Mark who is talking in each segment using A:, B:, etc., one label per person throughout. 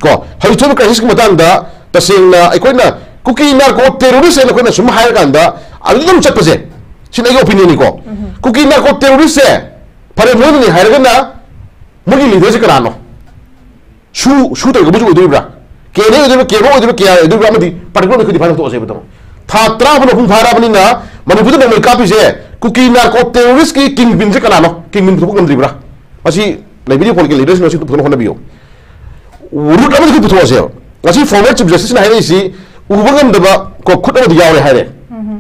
A: को हजि थोब क्राइसिस की मतंग दा तसेंगना अखोइना कुकी नार्को टेररिस्ट है अखोइना सुम हायर कांदा अदुम चटपसे सिन एगो ओपिनियन नि को कुकी नार्को टेररिस्ट है फरे मोनि हायरगना मुगी लीडर से करानो शू तो बुझु उदुब्रा केने उदुब्रा केबो उदुब्रा केया उदुब्रा मदि पर्टिकुलर खुदि फानो तो असे बतो था त्रा बनो फुं फारा बनिना मनिपुर दो कापी से कुकी नार्को टेररिस्ट की किंग बिन से करानो किंग बिन तो गंद्रिब्रा असी लेबिडी पॉलिटिकल लीडर्स नो सी तो होना बियो रूट अमदि पुथो असे असी फॉर्मर चीफ जस्टिस ना हायसी उबंगम दबा को खुद अमदि यावरे हायरे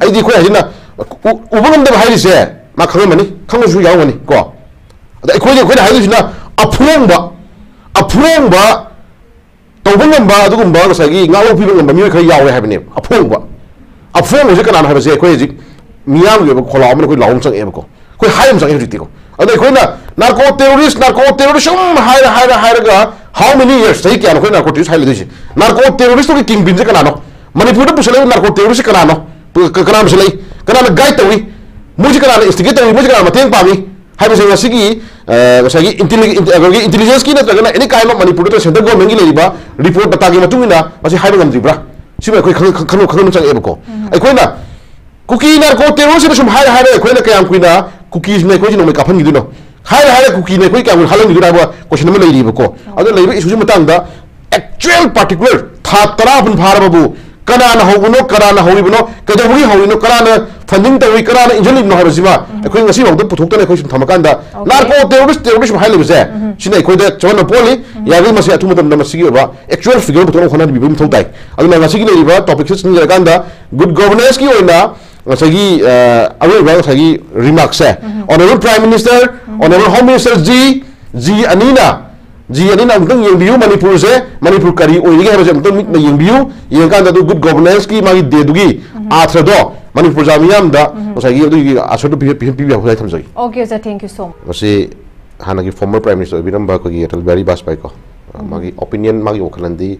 A: आइदि खोय हाजिना उबंगम दबा हायरिसे मा खंगमनि खंगसु यावगनि को अदा खोय हायदिसिना अफुंगबा तौबंगमबा अदुगुंबा गसागी ngawo pibangamba mi khari yawe habne अफुंग से कनान है बसे कोई जी मियाम के खोला में कोई लाउम संग एबको कोई हायम संग एजुती को अदे कोई ना नार्को टेररिस्ट हायर गा हाउ मेनी इयर्स सही क्या कोई नार्को टेररिस्ट हाइले दिसे नार्को टेररिस्ट तो किंग बिन से कनानो मणिपुर तो पुसले नार्को टेररिस्ट कनानो कनाम से लई कनान गाइड तवी मुझे कनान इंस्टिगेट तवी मुझे कनान मतेंग पामी हाय बसे गसिगी गसागी इंटेलिजेंस की नत्रगना एनी काइम ऑफ मणिपुर तो सेंट्रल गवर्नमेंट की लेबा रिपोर्ट बतागी मतुंगिना बसे हाइबे गमद्रिब्रा सिबे कोई खनु संग एबको अखोइना कुकी नार्को टेररिस्ट से सुम हाय हाय अखोइना कयाम कुइना कुकीज ने कोई नो में काफन गिदुनो हाय कुकी ने कोई क्या हालन गिदुना बा क्वेश्चन में लेरिबको अदो लेबे इशू मतंगदा एक्चुअल पर्टिकुलर था तरा बुन फारबु कनान होबनो कनान होइबनो कदबुगी होइनो कनान फंडिंग तवी कनान इंजलिनो हाबसिमा अखोइ ngasi होद पुथोक्तने अखोइ थमकांदा नार्को टेररिस्ट हाइले बसे सिने अखोइदा चवन पोली यागे मसे अथुमतम नमसिगी बा एक्चुअल फिगर पुथोन होना बिबम थौताई अदुना ngasi लेरिबा टॉपिक से निरकांदा गुड गवर्नेंस की ओइना ngasi अवे ngasi रिमार्क्स है honourable prime minister honourable home minister ji अनीना अमतंग येंबियु मणिपुर से मणिपुर करी ओइगे है बसे अमतंग मिट येंबियु येंकांदा दु गुड गवर्नेंस की मागी देदुगी आथ्रदो मणिपुर जामियाम दा ngasi अदुगी आसोदु पीपी होय थमजगी
B: okay sir thank you so much
A: ngasi हानागी फॉर्मर प्राइम मिनिस्टर बिरंबा को अटल बिहारी वाजपेयी को मागी ओपिनियन मागी ओखलंदी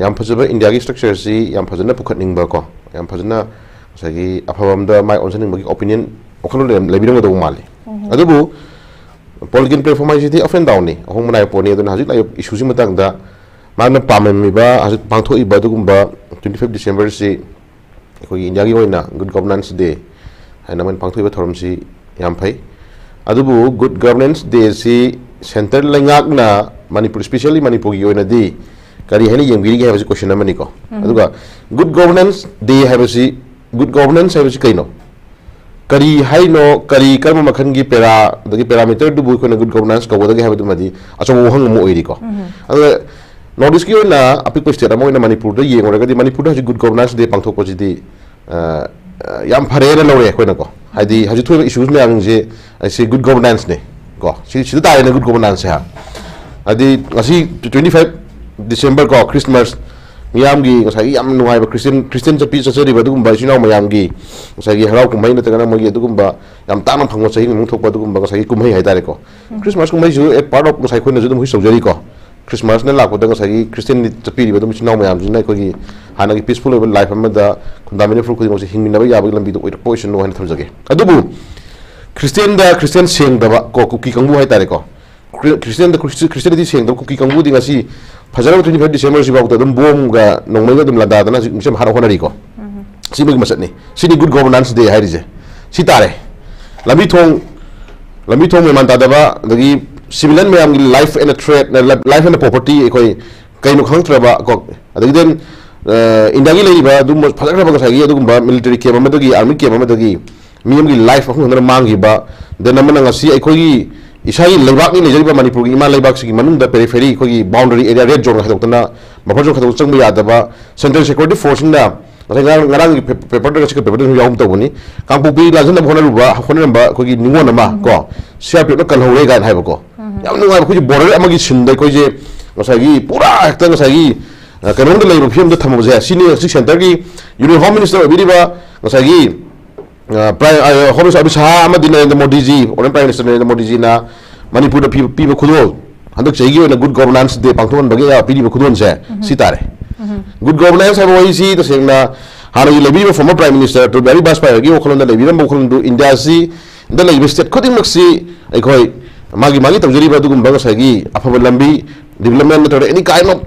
A: याम फजबा इंडिया की स्ट्रक्चर सी याम फजना पुखतनिंगबा को याम फजना ngasi afabamda mai onsaningbagi opinion ओखलो लेबिरंग दो माले अदुबु पॉलिटिकल प्लेटफॉर्म आइसिटी अफ एंड डाउन नि अहोम नाय पोनी अदुन हाजिक लाइ इशू सि मतंगदा मागना पामेमिबा हाजिक पांगथोइबा दुगुंबा 25 डिसेंबर से कोई इंडिया की होइना गुड गवर्नेंस डे हाइना मन पांगथोइबा थोरम सि याम फै अदुबु गुड गवर्नेंस डे सि सेंटर लैंगाकना मणिपुर स्पेशली मणिपुर की होइना दि करी हेनि येंबिरि के हाबसि क्वेश्चन अमनि को अदुगा गुड गवर्नेंस डे हाबसि गुड गवर्नेंस हाबसि कैनो करी हाइनो करी कर्म मखन की पैरामीटर दुबु को गुड गवर्नेंस कबोदगे हाबदुमदि अचो वहंग मो ओइरिको अदुगा नॉर्थ ईस्ट की ओइना अपिक स्टेट अमोइना मणिपुर द येंगोरगदि मणिपुर द गुड गवर्नेंस डे पांगथोकपजिदि याम फरेना लौरे कोइना को हाइदि हाजि थोइबा इश्यूज में आंजे ऐसे गुड गवर्नेंस ने को सिदा तायना गुड गवर्नेंस है अदि असि 25 डिसेंबर को Christmas मियामगी ngasi yam nuai ba Christian chapi chachari ba dugum ba sinau mayamgi ngasi harau kumai na tagana mogi dugum ba yam tana phangmo chahi mung thokpa dugum ba ngasi kumai hai tare ko Christmas kumai ju a part of ngasi khoina ju dum hui sojari ko Christmas na la ko da ngasi Christian chapi ba dum sinau mayam ju na ko gi hana gi peaceful life amada khundamine fru khudi ngasi hingmina ba yabu lambi do oira position no han thamjage adubu Christian seng da ba ko kuki kangbu hai tare ko Christianity seng da kuki kangbu di ngasi फजरा 25 December सिबाउ तदम बोम गा नोंमेगा दम लदा दना SIM हारा होनरी को सिबग मसतनी सिनी गुड गवर्नेंस डे हाइरिजे सि तारे लमी थोंग में मानता दबा दगी सिविलियन में आमगी life and threat life and property एकोय कइनो खंगत्रबा को अदगी देन इंडिया की लेबा दुम फजरा बग सागी अदुगुंबा मिलिटरी केम अमदगी आर्मी केम अमदगी मियमगी लाइफ अखुंदर मांगीबा देन अमना ngasi एकोगी इसाई लेबाक नि लेजरिबा मणिपुर की इमा लेबाक सिगी मनुंग द पेरिफेरी कोगी बाउंड्री एरिया रेड जोन खदोतना मफर जो खदो चंग यादबा सेंट्रल सिक्योरिटी फोर्स ना ngarang paper da chika paper da yawm tawni kangpu bi la jana honarba kogi ningon ma ko siap no kan hore gan haiba ko yam nunga ko border amagi sindai ko je ngasagi pura ekta ngasagi kanong da leiru film da thamo je senior center ki union home minister biriba ngasagi prime home service ha amadina Narendra Modi ji on prime minister Narendra Modi ji na manipur da people khudo handak chegi na good governance de pangthon bage ya pidi khudon se sitare good governance hai woi si to sengna hana lebi former prime minister to very bas pa gi okholon da lebi ram okholon du india si da lebi state khuding maksi aikoi magi tawjari ba dugum banga sagi afaba lambi development to any kind of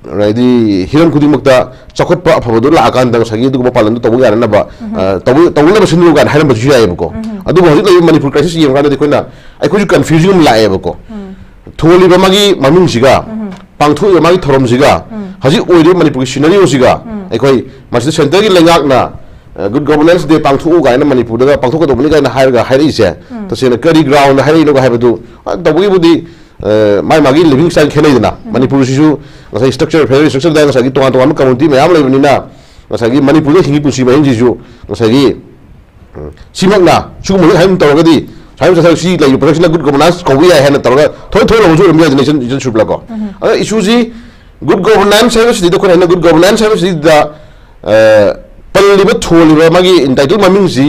A: हिरन खुदिमक्ता चौखट अफबदो लाकान सगी पालन तब यानब तब सिंगान है Manpur crisis ये confusion लाएबको Tholi ममिंगसिगा पांथो मागी थोरमसिगा हजिक मनपुर की सिनरियोसिगा अखोई सेंटर की लेंगाकना गुड गवर्नेंस डे पांथो गायना मनपुर पांथोकदबनी गायना हाइसे तसेना करी ग्राउंड हाइनो हाइबदु तबुबुदी माई मागी लिविंग स्टाइल खेलेदना मनपुर से स्ट्रक्चर फेडरल स्ट्रक्चर तोान तोान कम्युनिटी मैम लेबनीना मनपुर हिंगी पुसी महिंसिसु सिमकना सुगम हाइम तौरगदी प्रोटेक्शन गुड गवर्नेंस कौबी है तौर थोड़ा थोड़ा इमेजिनेशन सुब्लाको इशूसी गुड गवर्नेंस है गुड गवर्नेंस है पल्लिब थोलिब मागी इंटाइटल ममिंगसी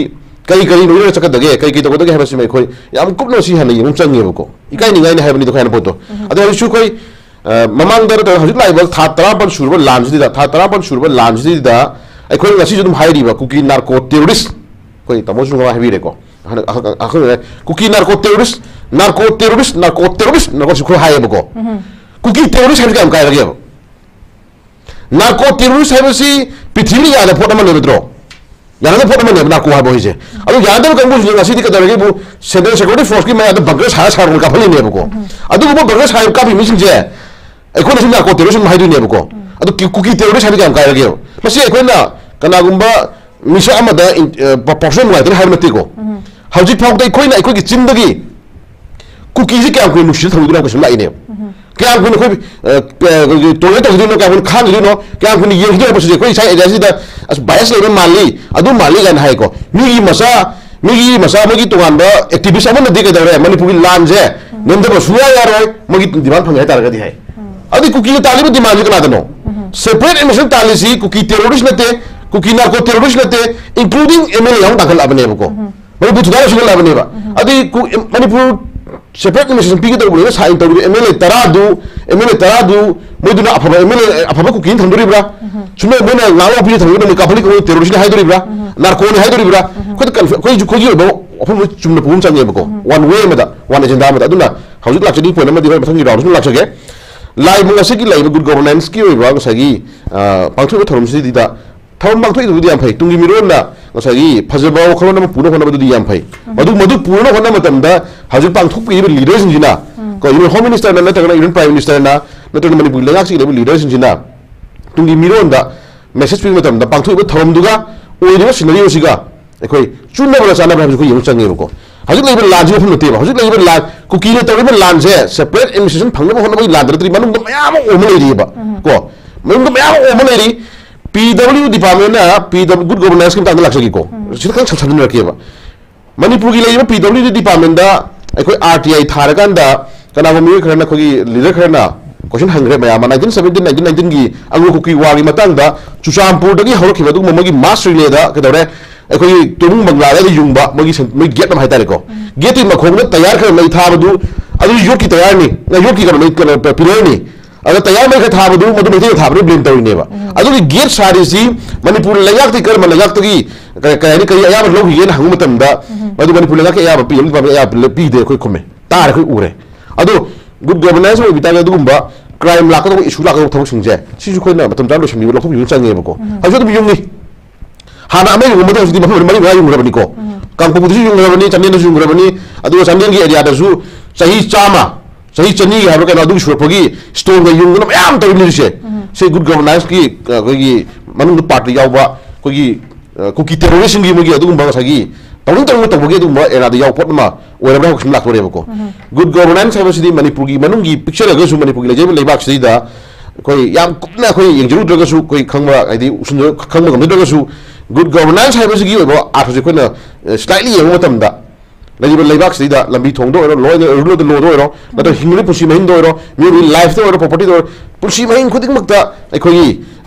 A: कई कई नोइर चकदगे कई कई तगदगे है बसिमे खोई याम कुपनो सी हन यम चंगेबको इकाई निगाई है बनि तो खाना पोतो अदो इशू खोई ममांग दर तो हजिक लाइबल था 13 सुरब लांजदी दा था 13 सुरब लांजदी दा अखोई ngasi जुदम हाइरिबा कुकी नार्को टेररिस्ट कोई तमोसु गा हाबिरेको कुकी नार्को टेररिस्ट नार्को सुखो हायबको कुकी टेररिस्ट है काम काय लगे नार्को टेररिस्ट है बसी पृथ्वी याद फोटो मन लेद्रो याना फोटो मन लेबना को हाबो हिजे अदो यादव कंगु ngasi दी कदरगे बु सेंट्रल सिक्योरिटी फोर्स की मैं अद बंगर सारा सारा का फली नेबको अदो बु बंगर सारा का भी मिसिंग जे अखोन सिना को टेररिस्ट हाइदु नेबको अदो कुकी टेररिस्ट है काम काय लगे मसी अखोना कनागुंबा मिसा अमदा पर्सन वाइदर हाइमतिको हजिक फाउदा अखोइना अखोगी चिंदगी कुकी जी क्या कोई मुश्किल थौदुना को लाइने क्या कुन कोई टोले तो दिनो क्या कुन खान दिनो क्या कुन ये हिदो बस कोई साइ एजेंसी दा अस बायस लेबे माली अदु माली गान हाइको मिगी मसा मगी तोगानबा एक्टिविस्ट अमन दे केदरे मणिपुर की लान जे नेमदब सुया यारोय मगी डिमांड फंगे तारगदी है अदि कुकी तालिब डिमांड कना दनो सेपरेट एमिशन तालिसी कुकी टेररिस्ट नते कुकी नार्को टेररिस्ट नते इंक्लूडिंग एमएलए हम दाखल अबनेबको मणिपुर तुदा सुगल अबनेबा अदि मणिपुर सेपरेट एमिशन पीगे तौबो साइन तौबो एमएलए तरादु मोदुना अफबा एमएलए अफबा कुकी थंदुरिब्रा सुमे मोना लावा पीगे थंदुरिब्रा काफली को टेररिस्ट हाइदुरिब्रा नार्को ने हाइदुरिब्रा कोई खोगी बो अफम चुमना पुम चंगेबको वन वे मदा वन एजेंडा मदा अदुना हौजिक लाक्चदी पॉइंट मदी मथंगी राउंड लाक्चगे लाइव ngasi की लाइव गुड गवर्नेंस की ओइबा ngasi पांथो थरमसी दिदा थरम पांथो इदुदी याम फै तुंगी मिरोना ngasi फजबा खलना पुनो खना बदुदी याम फै मदु पुनो खना मतमदा हजु पांथो पि लीडर्स जिना को इन होम मिनिस्टर ना नतगना इन प्राइम मिनिस्टर ना नतगना मणिपुर लेगाक्सी लेबु लीडर्स जिना तुंगी मिरोनदा मेसेज पि मतमदा पांथो इबा थरमदुगा ओइदिबा सिनारियो सिगा एखोई चुनना बला चाना भाबु को यम चंगेबको हजु लेबे लाजि फम नतेबा हजु लेबे ला कुकी ने तरिबे लान से सेपरेट एडमिनिस्ट्रेशन फंगबो होनबो लादरत्री मनुंग मयाम ओम लेरिबा को मनुंग मयाम ओम लेरि पीडब्ल्यू डिपार्टमेंट ना पीडब्ल्यू गुड गवर्नेंस की तांग लाक्सगी को सिखन छछन रखेबा मणिपुर की लेबे पीडब्ल्यू डिपार्टमेंट दा एखोई आरटीआई थारकांदा कनागो मी खरना खोगी लीडर खरना क्वेश्चन हंग्रे मयाम 1917 1919 की अंगु कुकी वागी मतंगदा चुचामपुर दगी हरखिबा दु ममगी मास रिलेदा कदरे अखोई तुम बंगला युंबा मई गेट में हाइतारे को गेट मखोंग तैयार कर मई थाबदु अदु योक की तैयार नि योक की कर मई पिलर नि अगर तैयार मई थाबदु मदु मई थाबरे ब्लेम तौनेबा अदु गेट सारिसी मणिपुर लयाक ति कर लयाक तगी कयनि कई अयाब लोग येन हंग मतमदा मदु मणिपुर लयाक अयाब पीएम पाबे अयाब पी दे कोई खुमे तार कोई उरे अदु गुड गवर्नेंस में बितागे दुगुंबा क्राइम लाकदो इशू लाकदो थबक सिंजे सिजु खोइना मतम जानो सिमि लोखो बिउ चंगेबको हजु दु युंगनि हाना अमे युंगमदो हजु मफम मरि गा युंगरबनि को कांगपुदु युंगरबनि चंदेन युंगरबनि अदु चंदेन की एरिया दसु सही चामा सही चनी हाबो कना अदु सुरपगी स्टोर गा युंगन मयाम तौनि से गुड गवर्नेंस की कोगी मनुंग पार्टी यावबा कोगी कुकी टेररिस्ट की मुगी अदुगुंबा सगी तौन तौन तौबगे अदुगुंबा एरादा यावपोट मा ओरबना हुक्म लाखोरेबको गुड गवर्नेंस हाबसिदी मणिपुर की मनुंगी पिक्चर अगसु मणिपुर की लेजेब लेबाक सिदा कोई याम कुपना कोई यंगजुद्रगसु कोई खंगबा आइदी उसन खंगबा गमद्रगसु good governance हाबसिगी ओबो आठोजे Koyna slightly Young मतमदा लेजिब लेबाक सिदा लंबी थोंदो ओरो लॉ रूल द लॉ दो ओरो नतो हिंगले पुसी महिन दो ओरो म्यूरी लाइफ दो ओरो प्रॉपर्टी दो पुसी महिन खुदिक मक्ता अखोई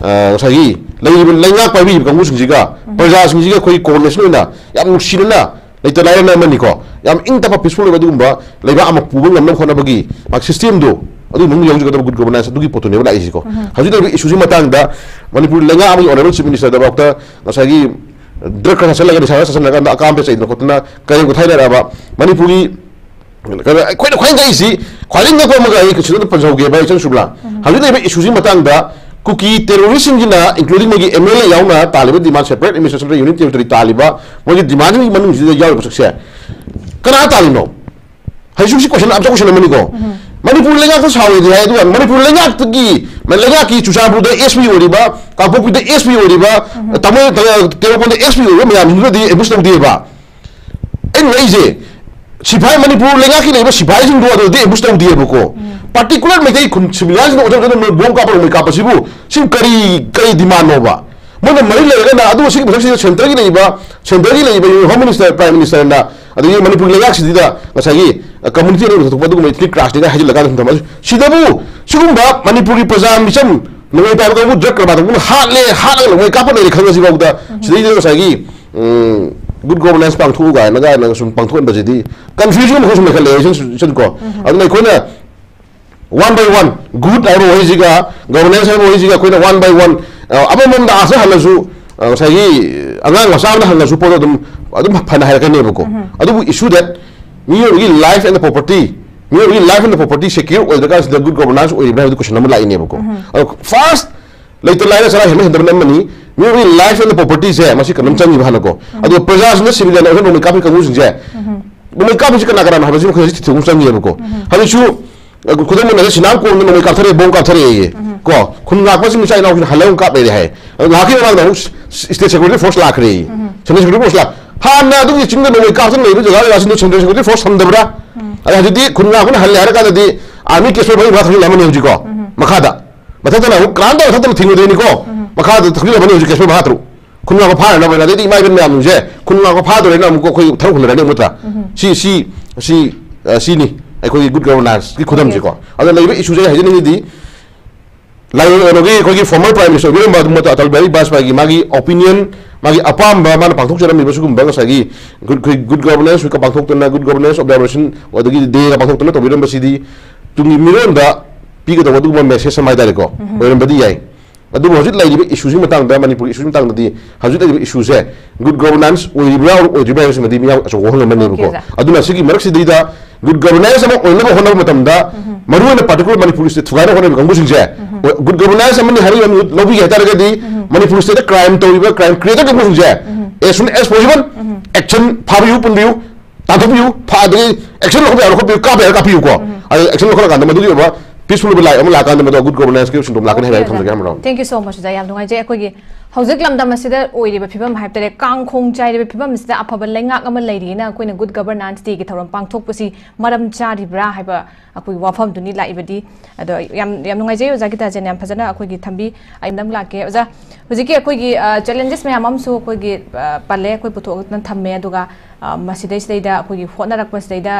A: सगी लेजिब लेंगा पाबी कंगु सिंजिगा प्रजा सिंजिगा कोई कोऑर्डिनेशन ओइना याम नुसिना लेता लायना मनिको याम इंतपा पीसफुल बदुगुंबा लेबा अम पुबो ngam khonabagi mak system do adu nung yong jogada good governance adu gi potone bala isiko hajida issue matang da manipur lenga ami honorable chief minister da bakta nasagi drug ka sala ga sala sala ga akam pe said kotna kay ko thaila raba manipuri ꯑꯩꯈꯣꯏꯅ ꯈ꯭ꯋꯥꯏ ꯉꯛꯏꯁꯤ ꯈ꯭ꯋꯥꯏꯗꯒꯤ ꯉꯛꯄ ꯑꯃꯒ ꯑꯩ ꯀꯩꯁꯨꯗ ꯄꯟꯖꯍꯧꯒꯦ ꯚꯥꯏ ꯏꯆꯟ ꯁꯨꯕ꯭ꯂꯥ ꯍꯧꯖꯤꯛ ꯂꯩꯔꯤꯕ ꯏꯁꯨꯁꯤꯒꯤ ꯃꯇꯥꯡꯗ ꯀꯨꯀꯤ ꯇꯦꯔꯣꯔꯤꯁꯁꯤꯡꯁꯤꯅ ꯏꯟꯀ꯭ꯂꯨꯗꯤꯡ ꯃꯣꯏꯒꯤ MLA ꯌꯥꯎꯅ ꯇꯥꯜꯂꯤꯕ ꯗꯤꯃꯥꯟ ꯁꯦꯄꯔꯦꯠ ꯑꯦꯗꯃꯤꯅꯤꯁꯇ꯭ꯔꯦꯁꯟ ꯌꯨꯅꯤꯠ ꯇꯦꯔꯤꯇꯣꯔꯤ ꯇꯥꯜꯂꯤꯕ ꯃꯣꯏꯒꯤ ꯗꯤꯃꯥꯟꯁꯤꯡꯒꯤ ꯃꯅꯨꯡꯁꯤꯗ ꯌꯥꯎꯔꯤꯕ ꯁꯛꯁꯦ ꯀꯅꯥ ꯇꯥꯜꯂꯤꯅꯣ ꯍꯧꯖꯤꯛꯁꯤ ꯀꯣꯏꯁꯟ ꯑꯝꯇ ꯀꯣꯏꯁꯟ ꯑꯃꯅꯤꯀꯣ ꯃꯅꯤꯄꯨꯔ ꯂꯩꯉꯥꯛꯇ ꯁꯥꯎꯔꯤꯗꯤ ꯍꯥꯏ ꯑꯗꯨꯒ ꯃꯅꯤꯄꯨꯔ ꯂꯩꯉꯥꯛꯀꯤ ꯆꯨꯔꯆꯥꯟꯄꯨꯔꯗ SP ꯑꯣꯏꯔꯤꯕ ꯀꯥꯡꯄꯣꯛꯄꯤꯗ SP ꯑꯣꯏꯔꯤꯕ ꯇꯦꯡꯅꯧꯄꯜꯗ SP ꯑꯣꯏꯔꯤꯕ ꯃꯌꯥꯝꯁꯤꯡꯗꯨꯗꯤ ꯑꯦꯕꯨꯁ ꯇꯧꯗꯦꯕ ꯑꯩꯅ ꯉꯛꯏꯁꯦ ꯁꯤꯐꯥꯏ ꯃꯅꯤꯄꯨꯔ ꯂꯩꯉꯥꯛꯀꯤ ꯂꯩꯕ ꯁꯤꯐꯥꯏꯁꯤꯡꯗꯣ ꯑꯗꯨꯗꯤ ꯑꯦꯕꯨꯁ ꯇꯧꯗꯦꯕꯀꯣ ꯄꯥꯔꯇꯤꯀꯨꯂꯔ ꯃꯩꯇꯩ ꯈꯨꯟ ꯁꯤꯚꯤꯂꯤꯌꯟꯁꯤꯡꯅ ꯑꯣꯖꯕꯗ ꯕꯣꯝ ꯀꯥꯞꯄ ꯅꯣꯡꯃꯩ ꯀꯥꯞꯄꯁꯤꯕꯨ ꯁꯤ ꯀꯔꯤ ꯗꯤꯃꯥꯟꯅꯣꯕ ꯃꯣꯏꯅ ꯃꯔꯤ ꯂꯩꯔꯒꯅ ꯑꯗꯨꯒ ꯁꯤꯒꯤ ꯃꯊꯛꯁꯤꯗ ꯁꯦꯟꯇꯔꯒꯤ ꯂꯩꯕ ꯍꯣꯝ ꯃꯤꯅꯤꯁꯇꯔ ꯄ꯭ꯔꯥꯏꯝ ꯃꯤꯅꯤꯁꯇꯔꯅ ꯑꯗꯒꯤ ꯃꯅꯤꯄꯨꯔ ꯂꯩꯉꯥꯛꯁꯤꯗ ꯉꯁꯥꯏꯒꯤ ꯀꯝꯃꯨꯅꯤꯇꯤ ꯑꯃ ꯊꯣꯛꯄ ꯑꯗꯨꯒꯨꯝꯕ ꯏꯊꯅꯤꯛ ꯀ꯭ꯂꯥꯁꯅꯤꯒ ꯍꯥꯏꯖꯤꯜꯂꯀꯥꯟꯗ ꯊꯝꯕ ꯁꯤꯗꯕꯨ ꯁꯤꯒꯨꯝꯕ ꯃꯅꯤꯄꯨꯔꯒꯤ ꯄ꯭ꯔꯖꯥ ꯃꯤꯆꯝ ꯅꯣꯡꯃꯩ ꯄꯥꯏꯕ ꯀꯥꯡꯕꯨ ꯗ꯭ꯔꯒ ꯀꯔꯕꯥꯔ ꯇꯧꯕꯅ ꯍꯥꯠꯂꯒ ꯅꯣꯡꯃꯩ ꯀꯥꯞꯄ ꯂꯩꯔꯦ ꯈꯪꯉꯁꯤꯐꯥꯎꯗ ꯁꯤꯗꯩꯗ ꯉꯁꯥꯏꯒꯤ ꯒꯨꯗ ꯒꯣꯕꯔꯅꯦꯟꯁ ꯄꯥꯡꯊꯣꯛꯎ ꯀꯥꯏꯅ ꯁꯨꯝ ꯄꯥꯡꯊꯣꯛꯍꯟꯕꯁꯤꯗꯤ ꯀꯟꯐ꯭ꯌꯨꯖꯟ ꯑꯃ ꯁꯨꯝ ꯂꯩꯈꯠꯂꯛꯑꯦ ꯀꯣ ꯑꯗꯨꯅ ꯑꯩꯈꯣꯏꯅ one by one good ꯍꯥꯏꯕ ꯋꯥꯍꯩꯁꯤꯒ ꯒꯣꯕꯔꯅꯦꯟꯁ ꯍꯥꯏꯕ ꯋꯥꯍꯩꯁꯤꯒ ꯑꯩꯈꯣꯏꯅ one by one ꯑꯃꯃꯝꯗ ꯑꯥꯟꯁꯔ ꯍꯜꯂꯁꯨ ꯉꯁꯥꯏꯒꯤ ꯑꯉꯥꯡ ꯃꯆꯥ ꯑꯃꯅ ꯍꯪꯉꯁꯨ ꯄꯣꯠꯇꯣ ꯑꯗꯨꯝ ꯐꯅ ꯍꯥꯏꯔꯛꯀꯅꯦꯕꯀꯣ ꯑꯗꯨꯕꯨ ꯏꯁꯨ ꯗꯦꯠ ꯃꯤꯑꯣꯏꯕꯒꯤ life and property secure ꯑꯣꯏꯗ꯭ꯔꯀꯥꯟꯁꯤꯗ ꯒꯨꯗ ꯒꯣꯕꯔꯅꯥꯟꯁ ꯑꯣꯏꯔꯤꯕ꯭ꯔꯥ ꯍꯥꯏꯕꯗꯨ ꯀꯣꯏꯁꯟ ꯑꯃ ꯂꯥꯛꯏꯅꯦꯕꯀꯣ ꯑꯗꯣ ꯐꯥꯔꯁט ꯂꯩꯇ ꯂꯥꯏꯔ ꯆꯔꯥ ꯍꯦꯟꯗꯕ ꯑꯃꯅꯤ ꯃꯤꯑꯣꯏꯕꯒꯤ ꯂꯥꯏꯐ ꯑꯦꯟ ꯗ ꯄ꯭ꯔꯣꯄꯔꯇꯤꯁꯦ ꯃꯁꯤ ꯀꯩꯅꯣꯝ ꯆꯪꯉꯤꯕ ꯍꯥꯟꯅꯀꯣ ꯑꯗꯨꯒ ꯄ꯭ꯔꯖꯥꯁꯤꯡꯅ ꯁꯤꯚꯤꯂꯤꯌꯟ ꯑꯣꯏꯕ ꯅꯣꯡꯃꯩ ꯀꯥꯞꯄꯤ ꯀꯥꯡꯕꯨꯁꯤꯡꯁꯦ ꯅꯣꯡꯃꯩ ꯀꯥꯞꯄꯤꯁꯤ ꯀꯅꯥꯅꯣ ꯍꯥꯏꯕꯁꯤ ꯃꯈꯣꯏ ꯍꯧꯖꯤꯛ ꯊꯤꯊꯣꯛ ꯆꯪꯉꯦꯕꯀꯣ ꯍꯧꯖꯤꯛꯁꯨ ꯈꯨꯗꯝ ꯑꯣꯏꯅ ꯁꯤꯅꯥꯝꯀꯣꯝꯗ ꯅꯣꯡꯃꯩ ꯀꯥꯞꯊꯔꯛꯑꯦ ꯕꯣꯝ ꯀꯥꯞꯊꯔꯛꯑꯦ ꯀꯣ ꯈꯨꯟ ꯉꯥꯛꯄꯁꯤꯡ ꯏꯆꯥ ꯏꯅꯥꯎꯁꯤꯡ ꯍꯜꯂꯒ ꯀꯥꯞ ꯂꯩꯔꯦ ꯍꯥꯏ ꯑꯗꯣ ꯉꯥꯏꯍꯥꯛꯀꯤ ꯃꯃꯥꯡꯗ ꯑꯃꯨꯛ ꯁ꯭ꯇꯦꯠ ꯁꯦꯀ꯭ꯌꯨꯔꯤꯇꯤ ꯐꯣꯔꯁ ꯂꯥꯛꯈ꯭ꯔꯦ ꯁꯦꯟꯇ꯭ꯔꯦꯜ ꯁꯦꯀ꯭ꯌꯨꯔꯤꯇꯤ ꯐꯣꯔꯁ ꯍꯥꯟꯅ ꯑꯗꯨꯒꯤ ꯆꯤꯡꯗ ꯅꯣꯡꯃꯩ ꯀꯥꯞꯇꯅ ꯂꯩꯕ ꯖꯒꯥꯁꯤꯡꯗꯣ ꯁꯦꯟꯇ꯭ꯔꯦꯜ ꯁꯦꯀ꯭ꯌꯨꯔꯤꯇꯤ ꯐꯣꯔꯁ ꯊꯝꯗꯕ꯭ꯔꯥ ꯑꯗ ꯍꯧꯖꯤꯛꯇꯤ ꯈꯨꯟ ꯉꯥꯛꯄꯅ ꯍꯜꯂꯦ ꯍꯥꯏꯔꯀꯥꯟꯗꯗꯤ ꯑꯥꯔꯃꯤ ꯀꯦꯁꯄꯔ ꯃꯈꯥ ꯊꯛꯆꯤꯜꯂꯝꯃꯅꯤ ꯍꯧꯖꯤꯛꯀꯣ ꯃꯈꯥꯗ ꯃꯊꯛꯇꯅ ꯑꯃꯨꯛ ꯀꯅꯥꯝꯇ ꯃꯊꯛꯇꯅ ꯊꯤꯡꯉꯨꯗꯣꯏꯅꯤꯀꯣ ꯃꯈꯥꯗ ꯊꯛꯆꯤꯜꯂꯝꯃꯅꯤ ꯍꯧꯖꯤꯛ ꯀꯦꯁꯄꯔ ꯃꯈꯥ ꯇꯔꯨꯛ ꯈꯨꯟ ꯉꯥꯛꯄ ꯐꯥꯅꯕ ꯑꯗꯩꯗꯤ ꯏꯃꯥ ꯏꯕꯦꯟ ꯃꯌꯥꯝꯁꯦ ꯈꯨꯟ ꯉꯥꯛꯄ ꯐꯥꯗꯣꯔꯦꯅ ꯑꯃꯨꯛ ꯑꯩꯈꯣꯏ ꯊꯕꯛ ꯍꯨꯜꯂꯔꯅꯤ ꯑꯃꯨꯛ ꯅꯠꯇ꯭ꯔꯥ ꯁꯤꯅꯤ ꯑꯩꯈꯣꯏꯒꯤ ꯒꯨꯗ ꯒꯕꯔꯅꯥꯟꯁꯀꯤ ꯈꯨꯗꯝꯁꯤꯀꯣ ꯑꯗꯣ ꯂꯩꯔꯤꯕ ꯏꯁꯨꯁꯦ ꯍꯥꯏꯖꯅꯤꯡꯉꯤꯗꯤ ꯑꯩꯈꯣꯏꯒꯤ former prime minister ꯑꯣꯏꯕꯤꯔꯝꯕ Atal Bihari ꯕꯥꯖꯄꯥꯏꯒꯤ ꯃꯥꯒꯤ ꯑꯣꯄꯤꯅꯤꯌꯟ ꯃꯥꯒꯤ ꯑꯄꯥꯝꯕ ꯃꯥꯅ ꯄꯥꯡꯊꯣꯛꯆꯔꯝꯃꯤꯕ ꯁꯤꯒꯨꯝꯕ ꯉꯁꯥꯏꯒꯤ ꯒꯨꯗ ꯒꯕꯔꯅꯦꯟꯁ ꯋꯤꯛꯀ ꯄꯥꯡꯊꯣꯛꯇꯅ ꯒꯨꯗ ꯒꯕꯔꯅꯦꯟꯁ ꯑꯣꯕꯖꯥꯔꯕꯦꯁꯟ ꯑꯗꯒꯤ ꯗꯦꯒ ꯄꯥꯡꯊꯣꯛꯇꯅ ꯇꯧꯕꯤꯔꯝꯕꯁꯤꯗꯤ ꯇꯨꯡꯒꯤ ꯃꯤꯔꯣꯟꯗ ꯄꯤꯒꯗꯕ ꯑꯗꯨꯒꯨꯝꯕ ꯃꯦꯁꯦꯖ ꯑꯃ ꯍꯥꯏꯇꯥꯔꯦꯀꯣ ꯑꯣꯏꯔꯝꯕꯗꯤ ꯌꯥꯏ ꯑꯗꯨꯕꯨ ꯍꯧꯖꯤꯛ ꯂꯩꯔꯤꯕ ꯏꯁꯨꯁꯤꯒꯤ ꯃꯇꯥꯡꯗ ꯃꯅꯤꯄꯨꯔꯒꯤ ꯏꯁꯨꯒꯤ ꯃꯇꯥꯡꯗꯗꯤ ꯍꯧꯖꯤꯛ ꯂꯩꯔꯤꯕ ꯏꯁꯨꯁꯦ ꯒꯨꯗ ꯒꯕꯔꯅꯥꯟꯁ ꯑꯣꯏꯔꯤꯕ꯭ꯔꯥ ꯑꯣꯏꯗ꯭ꯔꯤꯕ꯭ꯔꯥ ꯍꯥꯏꯕꯁꯤꯃꯗꯤ ꯃꯤꯌꯥꯝ ꯑꯆꯧꯕ ꯋꯥꯍꯪ ꯑꯃꯅꯦꯕꯀꯣ ꯑꯗꯨꯅ ꯁꯤꯒꯤ ꯃꯔꯛꯁꯤꯗꯩꯗ ꯒꯨꯗ ꯒꯕꯔꯅꯦꯟꯁ ꯑꯃ ꯑꯣꯏꯅꯕ ꯍꯣꯠꯅꯕ ꯃꯇꯝꯗ ꯃꯔꯨꯑꯣꯏꯅ ꯄꯥꯔꯇꯤꯀꯨꯂꯔ ꯃꯅꯤꯄꯨꯔ ꯁ꯭ꯇꯦꯠ ꯊꯨꯒꯥꯏꯅ ꯍꯣꯠꯅꯔꯤꯕ ꯀꯥꯡꯕꯨꯁꯤꯡꯁꯦ ꯒꯨꯗ ꯒꯕꯔꯅꯦꯟꯁ ꯑꯃꯅꯤ ꯍꯥꯏꯕ ꯂꯧꯕꯤꯒꯦ ꯍꯥꯏꯇꯥꯔꯒꯗꯤ ꯃꯅꯤꯄꯨꯔ ꯁ꯭ꯇꯦꯠꯇ ꯀ꯭ꯔꯥꯏꯝ ꯇꯧꯔꯤꯕ ꯀ꯭ꯔꯥꯏꯝ ꯀ꯭ꯔꯤꯌꯦꯇꯔ ꯀꯥꯡꯕꯨꯁꯤꯡꯁꯦ as soon as possible action ꯐꯥꯕꯤꯌꯨ ꯄꯨꯟꯕꯤꯌꯨ ꯇꯥꯟꯊꯣꯛꯄꯤꯌꯨ ꯑꯗꯒꯤ ꯑꯦꯛꯁꯟ ꯂꯧꯈꯠꯄ ꯌꯥꯕ ꯂꯧꯈꯠꯄꯤꯌꯨ ꯀꯥꯞꯄ ꯌꯥꯕ ꯀꯥꯞꯄꯤꯌꯨꯀꯣ ꯑꯗ ꯑꯦꯛꯁꯟ ꯂꯧꯈꯠꯂꯀꯥꯟꯗ ꯃꯗꯨꯒꯤ ꯑꯣꯏꯕ ꯄꯤꯁꯐꯨꯜ ꯂꯥꯏ ꯑꯃ ꯂꯥꯛꯀꯥꯟꯗ ꯃꯗꯨ ꯒꯨꯗ ꯒꯕꯔꯅꯦꯟꯁꯀꯤ ꯁꯤꯟꯗꯣꯝ ꯂꯥꯛꯀꯅꯤ ꯍꯥꯏꯕ ꯊꯝꯖꯒꯦ ꯑꯃꯔꯣꯝ
B: ꯊꯦꯡꯛ ꯌꯨ ꯁꯣ ꯃꯆ ꯌꯥꯝ ꯅꯨꯡꯉꯥꯏꯖꯩ ꯑꯩꯈꯣꯏꯒꯤ ꯍꯧꯖꯤꯛ ꯂꯝꯗꯝ ꯑꯁꯤꯗ ꯑꯣꯏꯔꯤꯕ ꯐꯤꯕꯝ ꯍꯥꯏꯕ ꯇꯥꯔꯦ ꯀꯥꯡꯈꯣꯡ ꯆꯥꯏꯔꯤꯕ ꯐꯤꯕꯝ ꯑꯁꯤꯗ ꯑꯐꯕ ꯂꯩꯉꯥꯛ ꯑꯃ ꯂꯩꯔꯤꯅ ꯑꯩꯈꯣꯏꯅ ꯒꯨꯗ ꯒꯕꯔꯅꯥꯟꯁ ꯗꯦꯒꯤ ꯊꯧꯔꯝ ꯄꯥꯡꯊꯣꯛꯄꯁꯤ ꯃꯔꯝ ꯆꯥꯔꯤꯕ꯭ꯔꯥ ꯍꯥꯏꯕ ꯑꯩꯈꯣꯏꯒꯤ ꯋꯥꯐꯝꯗꯨꯅꯤ ꯂꯥꯛꯏꯕꯗꯤ ꯑꯗꯣ ꯌꯥꯝ ꯅꯨꯡꯉꯥꯏꯖꯩ ꯑꯣꯖꯥ ꯒꯤꯇꯥꯖꯟ ꯌꯥꯝ ꯐꯖꯅ ꯑꯩꯈꯣꯏꯒꯤ ꯊꯝꯕꯤ ꯑꯩ ꯅꯪ ꯂꯥꯛꯀꯦ ꯑꯣꯖꯥ ꯍꯧꯖꯤꯛꯀꯤ ꯑꯩꯈꯣꯏꯒꯤ ꯆꯦꯂꯦꯟꯖꯦꯁ ꯃꯌꯥꯝ ꯑꯃꯁꯨ ꯑꯩꯈꯣꯏꯒꯤ ꯄꯜꯂꯦ ꯑꯩꯈꯣꯏ ꯄꯨꯊꯣꯛꯅ ꯊꯝꯃꯦ ꯑꯗꯨꯒ ꯃꯁꯤꯗꯩꯁꯤꯗꯩꯗ ꯑꯩꯈꯣꯏꯒꯤ ꯍꯣꯠꯅꯔꯛꯄꯁꯤꯗꯩꯗ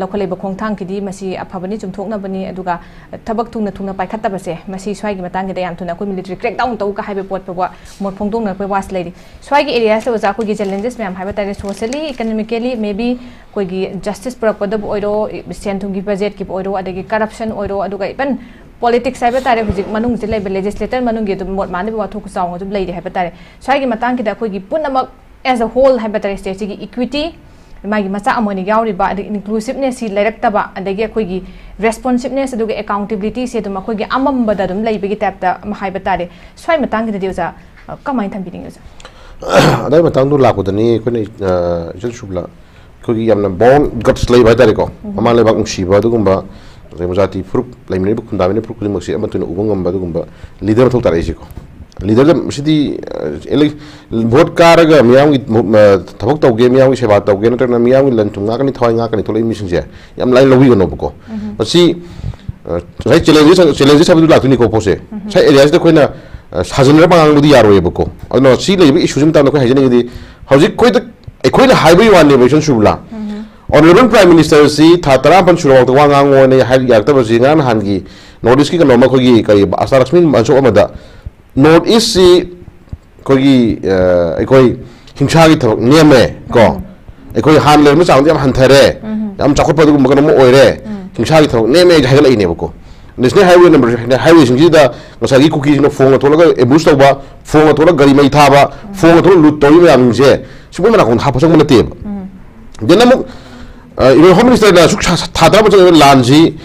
B: ꯂꯧꯈꯠꯂꯤꯕ ꯈꯣꯡꯊꯥꯡꯒꯤꯗꯤ ꯃꯁꯤ ꯑꯐꯕꯅꯤ ꯆꯨꯝꯊꯣꯛꯅꯕꯅꯤ ꯑꯗꯨꯒ ꯊꯕꯛ ꯊꯨꯅ ꯄꯥꯏꯈꯠꯇꯕꯁꯦ ꯃꯁꯤ ꯁ꯭ꯋꯥꯏꯒꯤ ꯃꯇꯥꯡꯒꯤꯗ ꯌꯥꯝ ꯊꯨꯅ ꯑꯩꯈꯣꯏ ꯃꯤꯂꯤꯇꯔꯤ ꯀ꯭ꯔꯦꯛ ꯗꯥꯎꯟ ꯇꯧꯒ ꯍꯥꯏꯕ ꯄꯣꯠ ꯐꯥꯎꯕ ꯃꯣꯠ ꯐꯣꯡꯗꯣꯛꯅꯔꯛꯄ ꯋꯥꯁ ꯂꯩꯔꯤ ꯁ꯭ꯋꯥꯏꯒꯤ ꯑꯦꯔꯤꯌꯥꯁꯤꯗ ꯑꯣꯖꯥ ꯑꯩꯈꯣꯏꯒꯤ ꯆꯦꯂꯦꯟꯖꯦꯁ ꯃꯌꯥꯝ ꯍꯥꯏꯕ ꯇꯥꯔꯦ ꯁꯣꯁꯤꯌꯦꯜꯂꯤ ꯏꯀꯣꯅꯣꯃꯤꯀꯦꯜꯂꯤ ꯃꯦ ꯕꯤ ꯑꯩꯈꯣꯏꯒꯤ ꯖꯁꯇꯤꯁ ꯄꯨꯔꯛꯄꯗꯕꯨ ꯑꯣꯏꯔꯣ ꯁꯦꯟ ꯊꯨꯝꯒꯤ ꯕꯖꯦꯠꯀꯤꯕꯨ ꯑꯣꯏꯔꯣ ꯑꯗꯒꯤ ꯀꯔꯞꯁꯟ ꯑꯣꯏꯔꯣ ꯑꯗꯨꯒ ꯏꯚꯟ ꯄꯣꯂꯤटिक्स है तारे हजिक मनुंग लेब लेजिस्लेटर मनुंग मोट माने वाथोक चाव लेरे है तारे स्वाई मतंग पुनमक एज अ होल है तारे स्टेट की इक्विटी मागी मचा अमनी यावरिबा इंक्लूसिवनेस लेरक्तबा अदगी अखोगी रेस्पॉन्सिवनेस अदुगे अकाउंटेबिलिटी से दुम अखोगी अममबद दुम लेबगी टाइपता हाइबा तारे स्वाई मतंग दे ओजा कमाइन थंबिदिंग ओजा
A: अदाय मतंग दु लाकोदनी कोने इजल शुबला अखोगी यामना बोन गट्स लेबा तारे को ममा लेबा उंसीबा दुगुंबा जाति फुरुक लेमिने खुंदामिने फुरुक खुदिमक्सी अमतुना उबंगंबा दुगुंबा लीडर थोक तारे इसिको लीडर सिटी भोट कारगा मियामगी थबक तौगे मियामगी सेवा तौगे नत्रना मियामगी लन थुंगा कनि थवाई nga कनि थोलै मिसिंगसे याम लाइन लौबिगनोबको मसी साइ चैलेंजेस हाबदु लाक्तुनि को पोसे साइ एरियास द खोइना साजनरा बांगबुदि यारोयबको अदनो सि लेबि इशुजिम तानो को हाइजनेगि हौजिक खोइद एखोइना हाइबै वानि बेसन Subala Honorable Prime Minister si Tarapan Surau Wangango ne Hayakta Zingan Hangi North East ki Noma Kogi Kari Asaraksmin Manso Amada North East si Kogi Ekoi Himshagi Niame Ko Ekoi Hanler Musang Yam Hantare Yam Chakopadu Magano Oire Himshagi Neme Hagala Ineboko National Highway number highways in Gida Masagi cookies no phone Tola a Bustoba phone Tola Gari Maitaba phone Tola Lutoya Mze Sumana on Haposam on the table. Then 이런 홈미니스터나 숙 다다부터 란지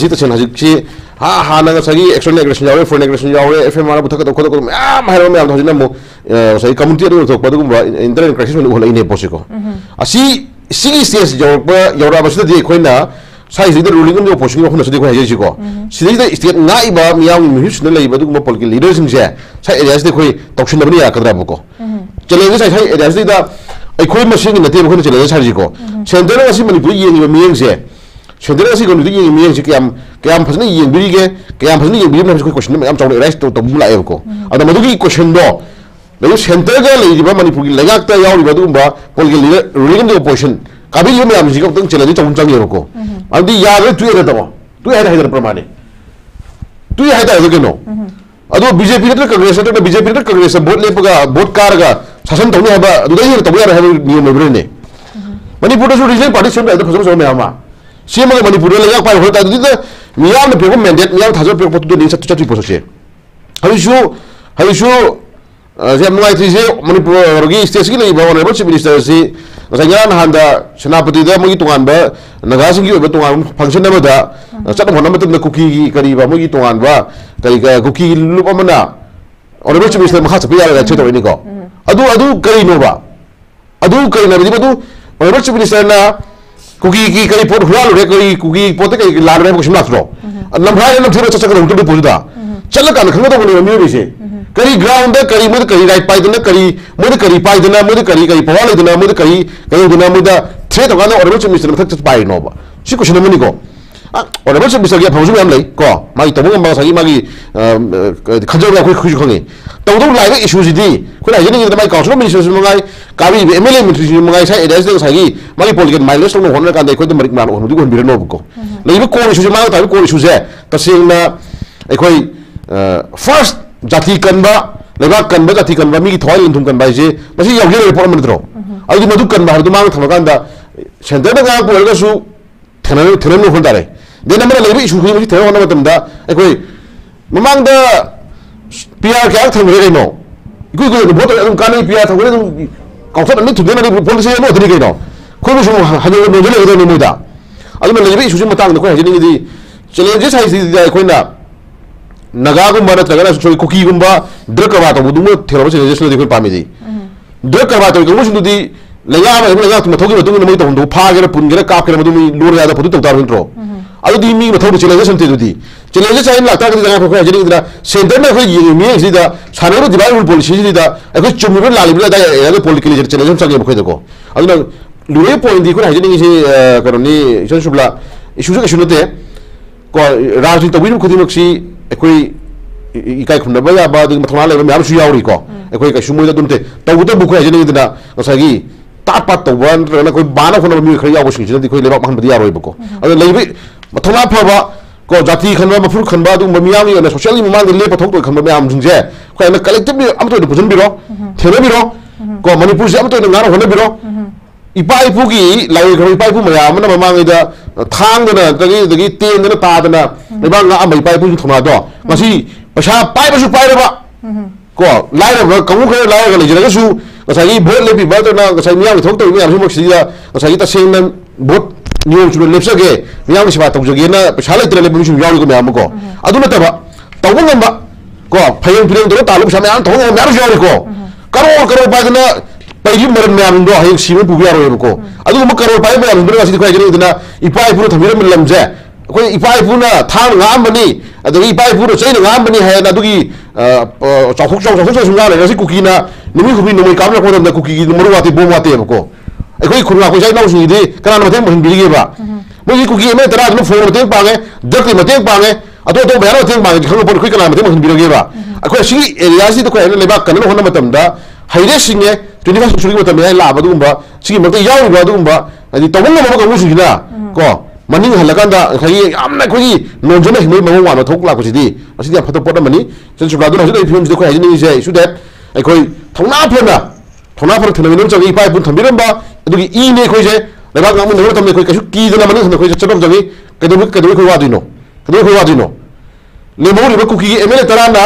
A: 뜻은 하직지 하나가 자기 액션 에그레션 야외 포레 에그레션 야외 FMR 부터 또 거도 하러 면 하지나 뭐 저희 커뮤니티로 더 받고 뭐 인터넷 크래시는 올라 이네 보시고 아시 CES 여러분들이 거기나 사이즈들 룰링은 보시는 거 혼자서도 거 해주시고 시대의 스테이트 나이바 미양 휴스는 레이버도 뭐 볼게 리더싱제 사이 에리아스데 거의 독신들이 약하더라 보고 챌린지 사이 에리아스데다 거의 머신이 나한테 뭐 그런 챌린지 살지고 챈더는 같이 머니푸르 이행이 미행제 챈더는 같이 거는 이행이 미행제 그냥 퍼스는 이행 비리게 그냥 퍼스는 이행 비리면 거의 question 좀 정도 에라이스 또 몰라요 고 아나 모두기 question도 내가 챈더가 레이바 머니푸르 레각다 야오리바도 뭐 볼게 룰링도 포지션 가비 요미 암 지금 등 챌린지 좀 장이었고 안디 야를 두에다고 두에다 해야 प्रमाणे 두에 해다 되겠노 아도 BJP를 카그레스한테 BJP를 카그레스 보트 레프가 보트 카르가 사선 동네 해봐 누가 또 뭐야 하는 니엄을 그러네 머니푸르에서 리전 파티 좀 해도 벌써 좀 해야마 CM가 머니푸르에 내가 빨리 그랬다 근데 미양의 배고 맨데 미양 다섯 배 보트도 인사 투자지 보셨지 하이슈 제가 이제 머니푸르기 스테이시기 이번에 벌써 미니스터시 그래서 한다 세나파티다 뭐기 동안 봐 나가신기 왜 동안 방신나마다 짝도 못 남았던 쿠키 거리바 뭐기 동안 봐 그러니까 쿠키 루바마나 어느 벌써 미니스터 뭐 하서 비야가 쳐도 이니까 아두 거리노바 아두 거리나비 아두 어느 벌써 미니스터나 쿠키 거리 포트 후라로 거리 쿠키 포트 거리 라르 해보고 싶나스로 남하에는 들어 찾아가 우리도 보다 잘라가는 그런 것도 보면 미우리시 करी ground करी मुद करी right पाई देना करी मुद करी पाई देना मुद करी पवाले देना मुद करी देना मुद थ्रेट होगा ना और बच्चे मिस्टर में तक पाई नो बा सी कुछ नहीं को और बच्चे मिस्टर के फंक्शन में हम ले को मागी तब हम बात मागी खंजर का कोई खुश होंगे तो लाइव इश्यूज दी कोई लाइव नहीं तो मागी काउंसिल मिनिस्टर्स मंगाई काबी एमएलए मिनिस्टर्स मंगाई सा एडवाइस दे सागी मागी पॉलिटिकल माइलेज तो होने का देखो तो मरिक मान होने को बिरनो को लाइव को इश्यूज मांगो तो को इश्यूज है तसेंना कोई फर्स्ट जाति कन्बा लेबा कन्बा जाति कन्बा मिगी थोय लिंथुम कन्बा जे मसी यावगे रिपोर्ट मनद्रो अदि मधु कन्बा हरदु मांग थमगांदा सेंटर दा गांग बोलगसु थेननो होनदारे दे नंबर लेबि इशु खुइ मसी थेनो होना मतमदा एकोय ममांगदा पीआर क्या थंगरे रेनो इकुइ कुइ भोट अदुम कानै पीआर थंगरे अदुम काउथर अनु थुदेना रि पॉलिसी नो दरि गइनो खोबसु हानो नोजले गदो निमुदा अदुम लेबि इशु मतंग द को हजिनिदि चैलेंजेस हाइसि कोइना नगागुम्बा नत्रगना सोई कुकीगुम्बा ड्रग करवा तो बुदुम थेरबा चैलेंजेस देखो पामिदि ड्रग करवा तो गुमुसुदि लेगा लेगा तुम थोगी मतुंग नमई तो फागेर पुनगेर कापकेर मदुम लोर यादा फदु तो तार इंट्रो अदुदि मी मथौ चैलेंजेस अंते दुदि चैलेंजेस आइन लाता के जगह को हजिनिदरा सेंटर में कोई मी सिदा सानेरो दिबाइ पॉलिसी सिदा अखो चुमिबो लालिबला दा यादा पॉलिटिकल चैलेंजेस संगे बखै दको अदुना लुरे पॉइंट दि को हजिनि से करनि इसन सुबला इशुज के सुनते को राजनीति तबिनु खुदिमक्सी एकोई इकाई खुनबा याबा दु मथना लेबा म्याम सु यावरी को एकोई का सुमोय दुमते तबुते बुखु हजिनि दिना गसागी ताप तौबा नत्रगना कोई बाना खुनबा मी खरि यावो सिंग दिखोई लेबा महनबदि यारोय बको अदु लेबि मथना फबा को जाति खनबा मफुर खनबा दु मियाम यना सोशली ममांग ले पथोक तो खनबा म्याम जिंजे कोइना कलेक्टिवली अमतो दु पुजन बिरो थेनबिरो को मणिपुर से अमतो नगार होनबिरो इपा इपुगी लाइ खरि इपा इपु म्याम न ममांगइदा थांगदना दगी तेंदना तादना लेबा nga amai pai pu thona do ngasi pasha pai ba su pai ba ko lai ra kamu khare lai ga le jira su ngasai vote le bi ba to na ngasai miyam thok to miyam su mak si da ngasai ta sing na vote niom su le psa ge miyam si ba to ge na pasha le tre le bu su yaw ko miyam ko adu na ta ba to bu ngam ba ko phayeng phireng do ta lu sa miyam thong miyam su yaw ko karo ba na पैरी मरन में आनंदो hike सीमे Punia रोय को अदु म करो पाइ बया रुंदरा सिदि खोय जनि दिना इपाइ पुरो थमिर मिल लमजे कोइ इपाइ पुना थांग ngam बनि अदु इपाइ पुरो चैन ngam बनि है ना दुगी चौखुक सुंगा ले कुकी ना निमि खुबि नमय कामना को दम कुकी मरु वाते बोम वाते को अखोय खुरवा को जाइना उसिदि कनान मथे महन बिलिगे बा मोगी कुकी मे तरा न फोन मथे पांगे दक्ति मथे पांगे अदो तो बयानो मथे पांगे खंग पन खोय कनान मथे महन बिलिगे बा अखोय सि एरिया सि तो खोय लेबा कनन होना मतमदा हाइरे सिंगे 21st century मतम है लाबा दुगुंबा सिगी मते यावबा दुगुंबा अदि तबंग मम को मुसिना को मनिंग हलकांदा खई आमना खोई नोजने हिमै मम वानो थोकला कोसिदि असिदि फतो पोट मनि सेन सुब्ला दुनो हजि फिल्म जिदो खोय हजिनि जे इशु दैट अखोई थौना फर थनमिनो जगि पाइ पुन थमिरंबा अदुगि इ ने खोय जे लेबा गामु नरो तमने खोय कसु की दना मनि हन खोय चटम जगि कदो खोय वादिनो लेमो लिबा कुकी एमएलए तराना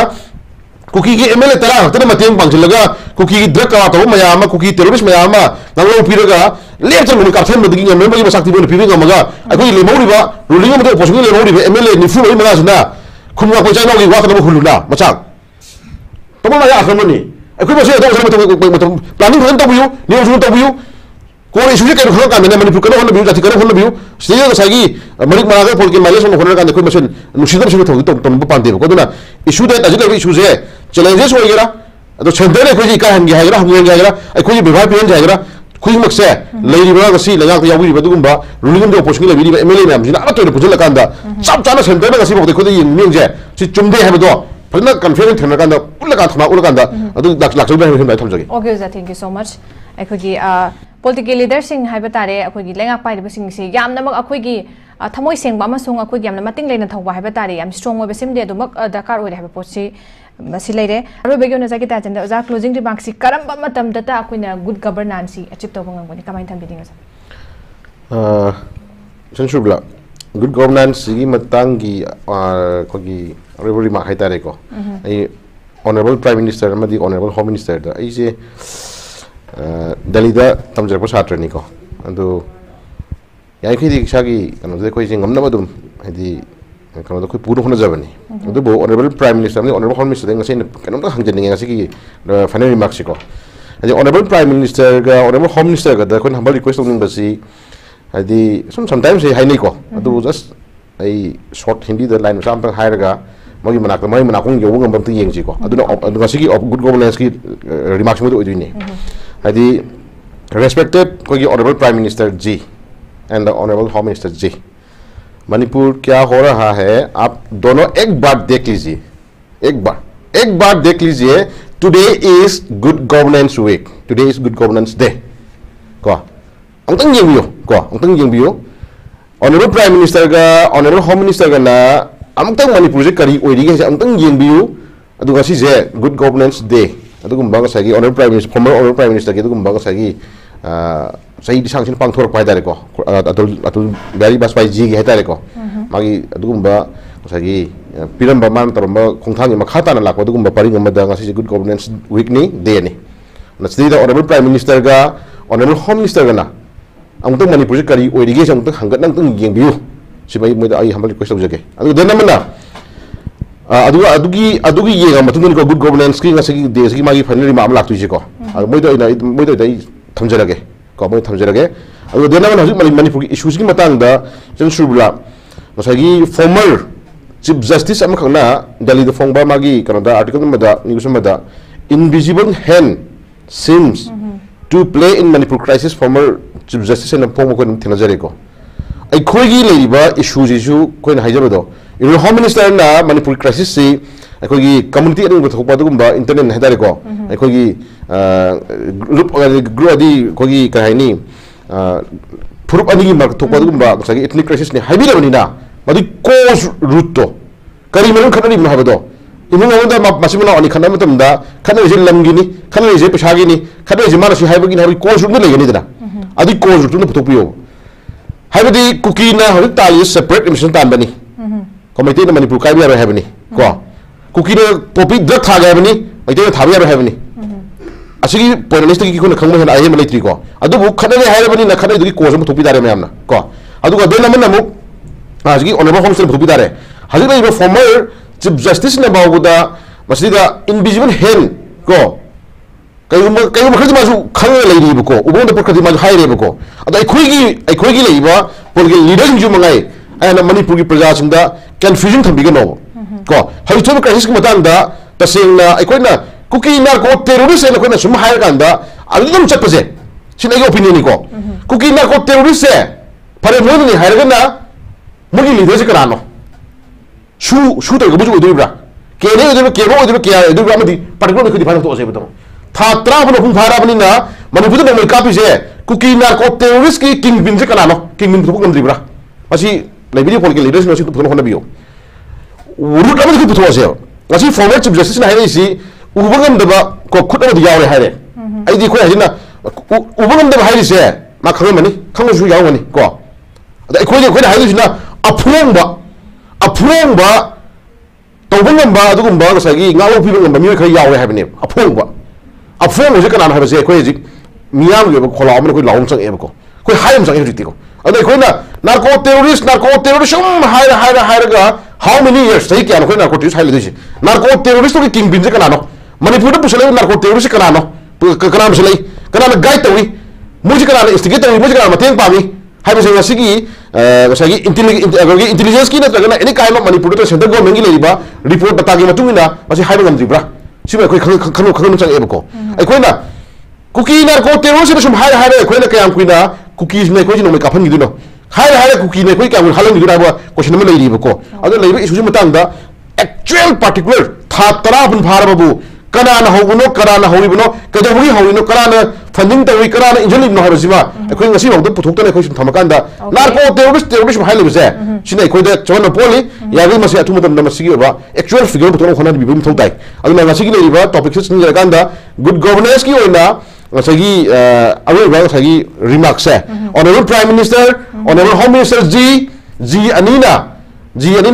A: कुकी की एमएलए तरा हक्तन मतेंग पांगचिलगा कुकी की ड्रग का तो मयामा कुकी टेररिस्ट मयामा नंगलो पिरगा लेचर मुनि काथन मदगी मेंबर की मसाक्ति बोल पिबे गमगा अखोई लेमौरिबा रूलिंग मदो पोसिंग लेमौरिबा एमएलए निफु बै मनासना खुमगा को चाइना की वाखन खुलुना मचाक तब मा या खमनी अखोई बसे तो प्लानिंग फन तबयु नियम सुन तबयु को इशू के खन कांदने मणिपुर कनो हन बिउ जाति कनो हन बिउ सिया गसागी मरिक मागा पोल के माइलेस न होन कांदे कोई मसन नुसिदम सिन थौ तो पांदे को दुना इशू दे ताजिले इशू से चैलेंजेस होइगरा अदो सेंटर ने खोजी का हंगे हाइगरा हंगे हाइगरा अखोई विभाग पेन जाइगरा खुई मक्से लेरिबा गसी लगा यावी बदुगुंबा रूलिंग दो पोस्टिंग लेबी एमएलए मैम जिना अतो पुजल कांदा सब चाना सेंटर गसी बखदे खोदे यिंग जे सि चुमदे हेबदो फजना कन्फिडेंस थेन कांदा उलका थमा उलकांदा अदु लाक्सु बे हिम थमजगे
B: ओके जा थैंक यू सो मच अखोगी political leader sing haiba tare akhoi lenga pai ba sing si yamna mak akhoi gi thamoi sengba amasung akhoi yamna mating leina thawba haiba tare yam strong oiba sim de dumak dakar oi haiba pochi masi leire aro begyo na jagi ta janda oja closing remarks si karamba matam data akoina good governance si achieve tawba ngangoni kamai tham biding asa
A: sensurla good governance gi matang gi kogi reverie ma haitare ko ai honorable prime minister amadi honorable home minister da ai je Delhi da tamjar ko satra ni ko ando yai khi diksha gi kanu de koi jing amna badum hadi kanu da koi puru hona jabani ando bo honorable prime minister ni honorable home minister ngase kanu da hangjen ngase gi final remarks ko hadi honorable prime minister ga honorable home minister ga da koi humble request ong basi hadi sometimes hai nei ko ado just ai short hindi da line sam pang hai ga magi manak ong yo ngam bam ti yeng ji ko ado ngase gi good governance ki remarks mo do idini Hadi respected कोई honorable prime minister ji and the honorable home minister ji Manipur क्या हो रहा है आप दोनों एक बार देख लीजिए एक बार देख लीजिए today is good governance week today is good governance day को अंतंग ये बियो honorable prime minister का honorable home minister का ना अंतंग मणिपुर से करी ओइरी के अंतंग ये बियो अदुगा सी जे good governance day अदुगुम बागा सागी honorable prime minister former honorable prime minister के अदुगुम बागा सागी सही दिशांग पांग थोर पाई दारे को अतुल बिहारी वाजपेयी जी की हेतारे को मागी अदुगुम बा सागी पिरम बमान तरम खोंथांग मखाता ना लाको अदुगुम परिंग मदा ngasi good governance week ni day ni नस्ती द honorable prime minister का honorable home minister का ना अंतंग मणिपुर से करी ओइरिगे अंतंग हंगत अंतंग येंबियो सिबाई मोदा आई हमल रिक्वेस्ट होजगे अदु देनमना अदुगी ये मतुन को गुड गवर्नेंस की ngasi देश की मागी फाइनली माम लाक्तु जे को मोइदो दai थमजरगे को मोइ थमजरगे अदु देना हजि मणिपुर की इश्यूज की मतंग दा जनसुबला ngasi former chief justice am khangna delhi the phongba magi kanada article mada news mada invisible hand seems to play in manipur crisis former chief justice and phongba ko thinajare ko ai khoi gi leiba issues issue ko na haijabado in home minister na manipur crisis si ai khoi gi community adu thokpa dugumba internet na hadare ko ai khoi gi group adi khoi gi ka haini furup ani gi mark thokpa dugumba sagi ethnic crisis ni haibi labani na madi cause root to kari manu khanani ma habado imung amda masimuna ani khanam tamda khana je lamgi ni khana je pesagi ni khana je mara si haibi ni habi cause root legani dana adi cause root na putopiyo हाइबदी कुकी ना हरि ताली separate emission तान बनी committee ने मणिपुर काई बिया हेबनी को कुकी ने पॉपी ड्रग था गया बनी मैते ने थाबिया हेबनी असिगी पॉइंटलिस्ट की कोन खंगम हन आये मलेत्री को अदु बु खने हाइबनी ना खने दुगी कोज म थोपी दारे मैमना को अदु को देन नमन नमु आजगी ऑनरेबल होम मिनिस्टर थोपी दारे हाजि नै फॉर्मर चीफ जस्टिस ने बावुदा मसिदा इनविजिबल हैंड को कई खर्च माजू खंग लेरी को उबों पर खर्च माजू हाई रेबको अद अखोगी लेबा पोलिटिकल लीडर जो मंगाई एना मणिपुर की प्रजा सिंह दा कंफ्यूजन थंबिगनो को हरिचो क्राइसिस की मतंग दा तसेंगना अखोइना कुकी नार्को टेररिस्ट एना कोना सुम हायर कांदा अदुम चटपजे सिन एगो ओपिनियन को कुकी नार्को टेररिस्ट से फरे मोनी हायरगना मुगी लीडर से करानो शू तो गबुजु उदुब्रा केने उदुब्रा के उदुब्रा मदी पर्टिकुलर खुदी फानो तो असे बताओ थात्रा बनो फुं फारा बनी ना मणिपुर में कापी से कुकी नार्को टेररिस्ट की किंग बिन से करानो किंग बिन तो गंद्रिब्रा मसी लेबिली पोलिटिकल लीडर्स नसी तो होना बियो रूट अमन की पुथो से मसी फॉर्मर चीफ जस्टिस ना है इसी उबंगम दबा को खुद अमद याव हाय रे आई दी कोई हजिना उबंगम दबा हाय से मा खंग मनी खंग सु याव मनी को अदा कोई हाय दिना अफुंगबा तौबं ngamba adugumba ngasagi ngalo piba ngamba mi khari yawe habne afong je kana ha base khoi ji miyam ge khola amne khoi laum chang e ko khoi hayam chang e ji ko adai khoi na narco terrorism hai ga how many years sai kya khoi narco terrorist hai le ji narco terrorist ki king bin je kana no manipur da pusale narco terrorist kana no kana pusale kana na guide tawi muji kana na instigate tawi muji kana mateng pami hai base ngasigi ngasagi intelligence ki na kana any kind of manipur da center government gi le ba report data gi matungina masi hai ngam ji bra सिम अखोई खनु चंगे बको अखोइना Kuki narco terrorist सम हाय हाय अखोइना कयाम कुइना कुकीज ने अखोइ नो काफन गिदुनो हाय हाय कुकी ने अखोइ काम हालन गिदुना बा क्वेश्चन म लेरि बको अदो लेबे इशू मतंग दा एक्चुअल पर्टिकुलर था तरा बन फारबु कनाना होबनो कनाना होइबनो कदबुगी होइनो कनाना फंडिंग तवी कनाना इंजन नो हरसिमा अखोइ ngasi होद पुथोक्तने अखोइ सम थमकांदा नार्को टेररिस्ट हाय लेबे सिने अखोइ दा चवन पोली यागे मसे अथु मतम नमसिगी बा एक्चुअल फिगर पुथोन खना बिबु मथौताई अदुना ngasi लेरिबा टॉपिक सिन जरकांदा गुड गवर्नेंस की ओइना ngasi अवे ngasi रिमार्क्स है honourable prime minister honourable home minister ji अनीना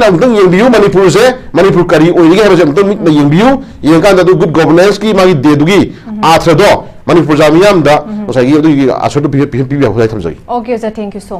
A: अमतंग येंबियु मणिपुर से मणिपुर करी ओइगे है अमतंग मिट येंबियु येंकांदा दु गुड गवर्नेंस की मागी देदुगी आथ्रदो मणिपुर जामियाम दा ngasi अदुगी आसोदु पी थमजगी
B: okay sir thank you so